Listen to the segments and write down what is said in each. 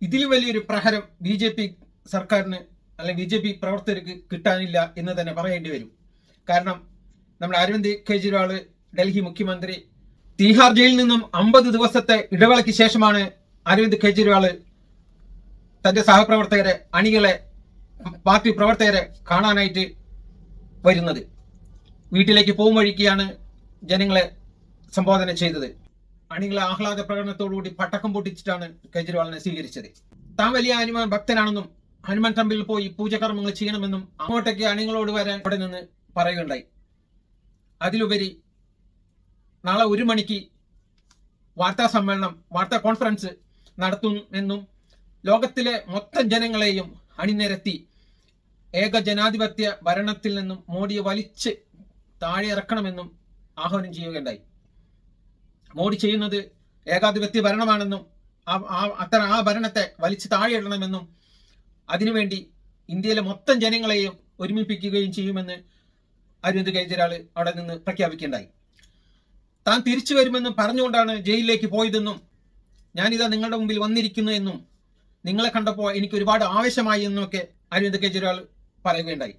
ഇതിലും വലിയൊരു പ്രഹരം BJP സർക്കാരിന് അല്ലെങ്കിൽ BJP പ്രവർത്തകർക്ക് കിട്ടാനില്ല എന്ന് തന്നെ പറയേണ്ടി വരും. കാരണം നമ്മുടെ അരവിന്ദ് കെജ്രിവാൾ ഡൽഹി മുഖ്യമന്ത്രി തീഹാർ ജയിലിൽ നിന്നും 50 ദിവസത്തെ ഇടവേളയ്ക്ക് ശേഷമാണ് അരവിന്ദ് കെജ്രിവാൾ തന്റെ സഹപ്രവർത്തകരെ, അണികളെ, പാർട്ടി പ്രവർത്തകരെ കാണാനായിട്ട് വരുന്നത്. വീട്ടിലേക്ക് പോകും വഴിക്കാണ് ജനങ്ങളെ സംബോധന ചെയ്തത്. അണികളെ ആഹ്ലാദ പ്രകടനത്തോടുകൂടി പടക്കം പൊട്ടിച്ചിട്ടാണ് കെജ്രിവാളിനെ സ്വീകരിച്ചത്. താൻ വലിയ ഹനുമാൻ ഭക്തനാണെന്നും ഹനുമാൻ ടെമ്പിളിൽ പോയി പൂജകർമ്മങ്ങൾ ചെയ്യണമെന്നും അങ്ങോട്ടേക്ക് അണികളോട് വരാൻ അവിടെ നിന്ന് പറയുകയുണ്ടായി. അതിലുപരി നാളെ 1 മണിക്ക് വാർത്താ കോൺഫറൻസ് നടത്തുമെന്നും ലോകത്തിലെ മൊത്തം ജനങ്ങളെയും അണിനിരത്തി ഏക ജനാധിപത്യ ഭരണത്തിൽ നിന്നും മോഡിയെ വലിച്ച് താഴെ ഇറക്കണമെന്നും ആഹ്വാനം ചെയ്യുകയുണ്ടായി. മോഡി ചെയ്യുന്നത് ഏകാധിപത്യ ഭരണമാണെന്നും ആ ഭരണത്തെ വലിച്ചു താഴെ ഇടണമെന്നും അതിനുവേണ്ടി ഇന്ത്യയിലെ മൊത്തം ജനങ്ങളെയും ഒരുമിപ്പിക്കുകയും ചെയ്യുമെന്ന് അരവിന്ദ് കെജ്രിവാൾ അവിടെ നിന്ന് പ്രഖ്യാപിക്കുകയുണ്ടായി. താൻ തിരിച്ചു വരുമെന്നും പറഞ്ഞുകൊണ്ടാണ് ജയിലിലേക്ക് പോയതെന്നും ഞാനിതാ നിങ്ങളുടെ മുമ്പിൽ വന്നിരിക്കുന്നു എന്നും നിങ്ങളെ കണ്ടപ്പോൾ എനിക്ക് ഒരുപാട് ആവേശമായി എന്നൊക്കെ അരവിന്ദ് കെജ്രിവാൾ പറയുകയുണ്ടായി.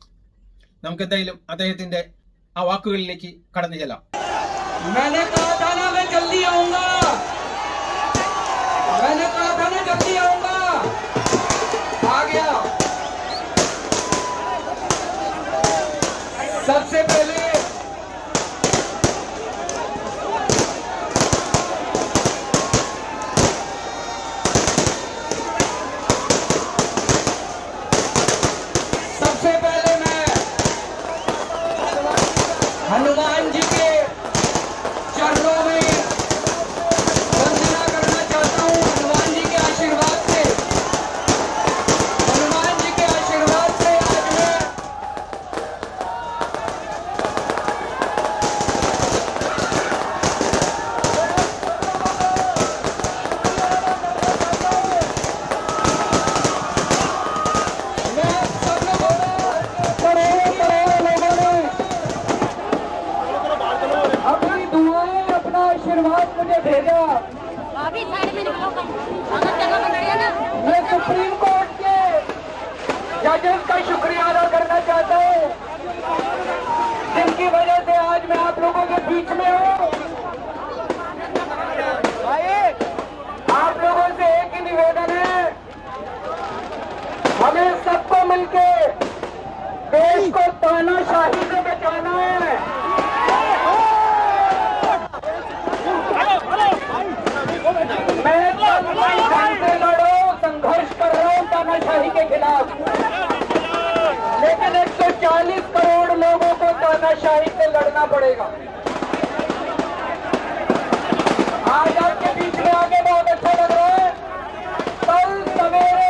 നമുക്ക് എന്തായാലും അദ്ദേഹത്തിന്റെ ആ വാക്കുകളിലേക്ക് കടന്നു ചെല്ലാം. सबसे पहले मैं हनुमान जी के चरणों में वंदना करना चाहता हूँ। हनुमान जी के आशीर्वाद से आज मैं आशीर्वाद मुझे भेजा। मैं सुप्रीम कोर्ट के जजेस का शुक्रिया अदा करना चाहता हूँ, जिनकी वजह से आज मैं आप लोगों के बीच में हूँ। आप लोगों से एक ही निवेदन है, हमें सबको मिलके देश को तानाशाही से बचाना है। संघर्ष कर रहा हूँ तानाशाही के खिलाफ, लेकिन 140 करोड़ लोगों को तानाशाही से लड़ना पड़ेगा। आज आपके बीच में आके बहुत अच्छा लग रहा है। कल सवेरे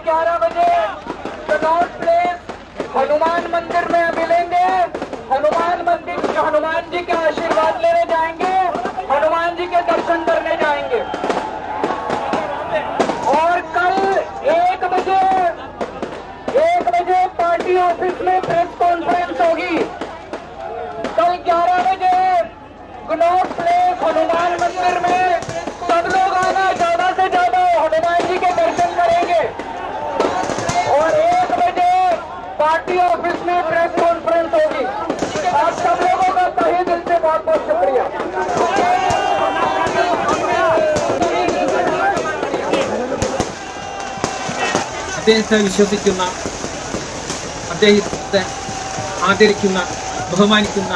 11 बजे कनॉट प्लेस हनुमान मंदिर में मिलेंगे। हनुमान जी के आशीर्वाद लेने जाएंगे, हनुमान जी के दर्शन करने जाएंगे। और कल 1 बजे पार्टी ऑफिस में प्रेस कॉन्फ्रेंस होगी। कल 11 बजे कनॉट प्लेस हनुमान मंदिर में सब लोग आना, ज्यादा से ज्यादा हनुमान जी के दर्शन करेंगे। और 1 बजे पार्टी ऑफिस में प्रेस कॉन्फ्रेंस होगी। आप सब लोगों का तहे दिल से बहुत बहुत शुक्रिया। അദ്ദേഹത്തെ വിശ്വസിക്കുന്ന, അദ്ദേഹത്തെ ആദരിക്കുന്ന, ബഹുമാനിക്കുന്ന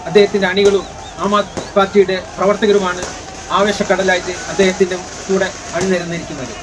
അദ്ദേഹത്തിന്റെ അണികളും ആം ആദ്മി പാർട്ടിയുടെ പ്രവർത്തകരുമാണ് ആവേശക്കടലായിട്ട് അദ്ദേഹത്തിന്റെ കൂടെ അണിനിരന്നിരിക്കുന്നത്.